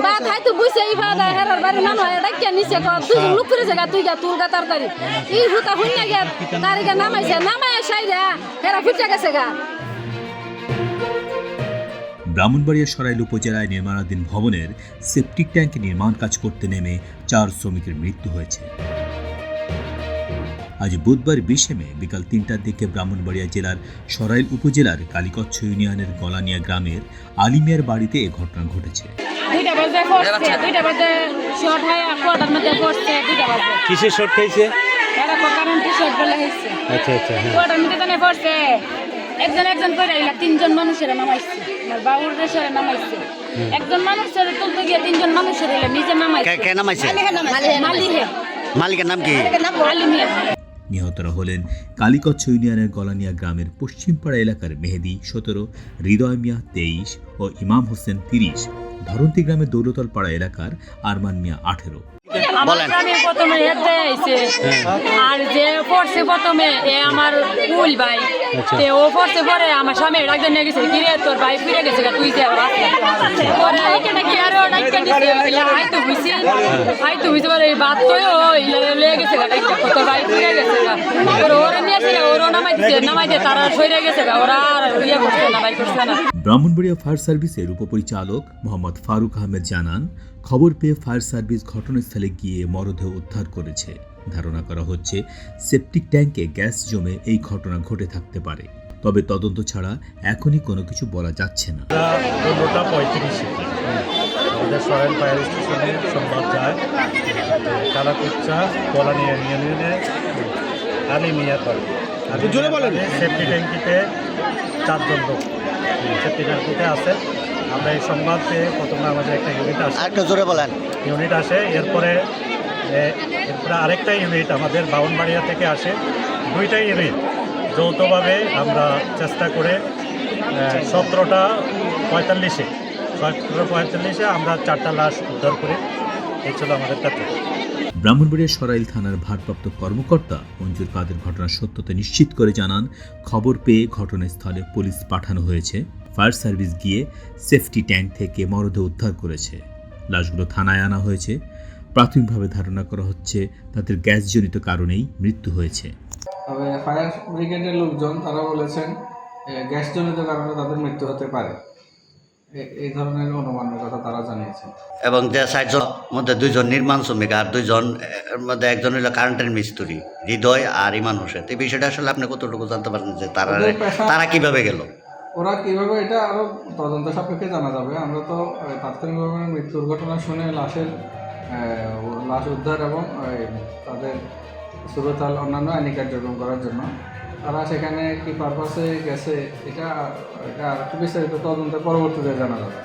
বা খাই তো বুঝছে এই বাদা হেরার বাড়ি মানুষ ডাকিয়া নিচে তুই লুক করে জায়গা তুই গা তুল গা তাড়াতাড়ি এই হুতা হুইনা গিয়া তারিখে নামাইছে নামায় সাইরা হেরা ফুটে গেছে গা। ব্রাহ্মণবাড়িয়া সরাইল উপজেলায় নির্মাণাধীন ভবনের সেপটিক ট্যাঙ্ক নির্মাণ কাজ করতে নেমে 4 শ্রমিকের মৃত্যু হয়েছে। আজ বুধবার 20 মে বিকাল 3টার দিকে ব্রাহ্মণবাড়িয়া জেলার সরাইল উপজেলার কালীকচ্ছ ইউনিয়নের গলানিয়া গ্রামের আলিমিয়ার বাড়িতে এ ঘটনা ঘটেছে। কিসের শর্ট খাইছে? একজন করে তিনজন মানুষের নামাইছে, আমার বাবুর রেশরে নামাইছে, একজন মানুষের তুলতে গিয়ে তিনজন মানুষের নিজে নামাইছে। কে নামাইছে? মালিকের নাম কি? নিহতরা হলেন কালীকচ্ছ ইউনিয়নের গলানিয়া গ্রামের পশ্চিমপাড়া এলাকার মেহেদি 17, হৃদয় মিয়া 23 ও ইমাম হোসেন 30, ধরন্তী গ্রামের দৌলতল পাড়া এলাকার আরমান মিয়া 18। আমার স্বামী প্রথমে হেঁটে আইছে আর যে পড়ছে প্রথমে এ আমার কুল ভাই ও পড়ছে পরে আমার স্বামী ডাক্তার নিয়ে গেছে কিরে তোর ভাই ফিরে গেছে তুই যে পরে এখানে কি আরো ডাক্তার নিছে হাই তো বুঝতে পারে বাদ তো লেগে গেছে তোর ভাই ফিরে গেছে ওরা নিয়েছে ওরা নামাই দিয়ে তারা সরে গেছে ওরা আর ইয়ে করছে না ভাই করছে না। ব্রাহ্মণবাড়িয়া ফায়ার সার্ভিসের উপপরিচালক মোহাম্মদ ফারুক আহমেদ জানান, খবর পেয়ে ফায়ার সার্ভিস ঘটনাস্থলে গিয়ে মরদেহ উদ্ধার করেছে। ধারণা করা হচ্ছে সেপটিক ট্যাঙ্কে গ্যাস জমে এই ঘটনা ঘটে থাকতে পারে, তবে তদন্ত ছাড়া এখনই কোনো কিছু বলা যাচ্ছে না। 15:35 আমাদের সরাইল ফায়ার স্টেশনে সংবাদ যায় কালাকুচ্চা গলানিয়া ইউনিয়নে আলিমিয়ার বাড়ি। সেফটি ট্যাঙ্কিতে 4 জন লোক সেফটি ট্যাঙ্কিতে আছে। আমরা এই সংবাদ পেয়ে প্রথমে আমাদের একটা ইউনিট আসে, এরপরে আরেকটা ইউনিট আমাদের ব্রাহ্মণবাড়িয়া থেকে আসে। 2টা ইউনিট যৌথভাবে আমরা চেষ্টা করে 17:45 আমরা 4টা লাশ উদ্ধার করে এই ছিল আমাদের কাছে। ব্রাহ্মণবাড়িয়া সরাইল থানার ভারপ্রাপ্ত কর্মকর্তা মঞ্জুর কাদের ঘটনার সত্যতা নিশ্চিত করে জানান, খবর পেয়ে ঘটনাস্থলে পুলিশ পাঠানো হয়েছে। ফায়ার সার্ভিস গিয়ে সেফটি ট্যাঙ্ক থেকে মরদেহ উদ্ধার করেছে। লাশগুলো থানায় আনা হয়েছে। প্রাথমিকভাবে ধারণা করা হচ্ছে তাদের গ্যাসজনিত কারণেই মৃত্যু হয়েছে। তবে ফায়ার ব্রিগেডের লোকজন তারা বলেছেন গ্যাসজনিত কারণে তাদের মৃত্যু হতে পারে, এই ধরনের অনুমানের কথা তারা জানিয়েছেন। এবং যে 60 জন মধ্যে 2 জন নির্মাণ শ্রমিক আর 2 জন মধ্যে একজন হলো কারেন্টের মিস্ত্রি হৃদয় আর ইমান হোসেন। এই বিষয়টা আসলে আপনি কতটুকু জানতে পারেন যে তারা কিভাবে গেল? ওরা কিভাবে এটা আরো তদন্ত সাপেক্ষে জানা যাবে। আমরা তো তাৎক্ষণিকভাবে মৃত্যুর ঘটনা শুনে লাশ উদ্ধার এবং তাদের সুরতাল অন্যান্য আইনি কার্যক্রম করার জন্য তারা সেখানে কি পারপাসে গেছে এটা আর বিস্তারিত তদন্তের পরবর্তীতে জানা যাবে।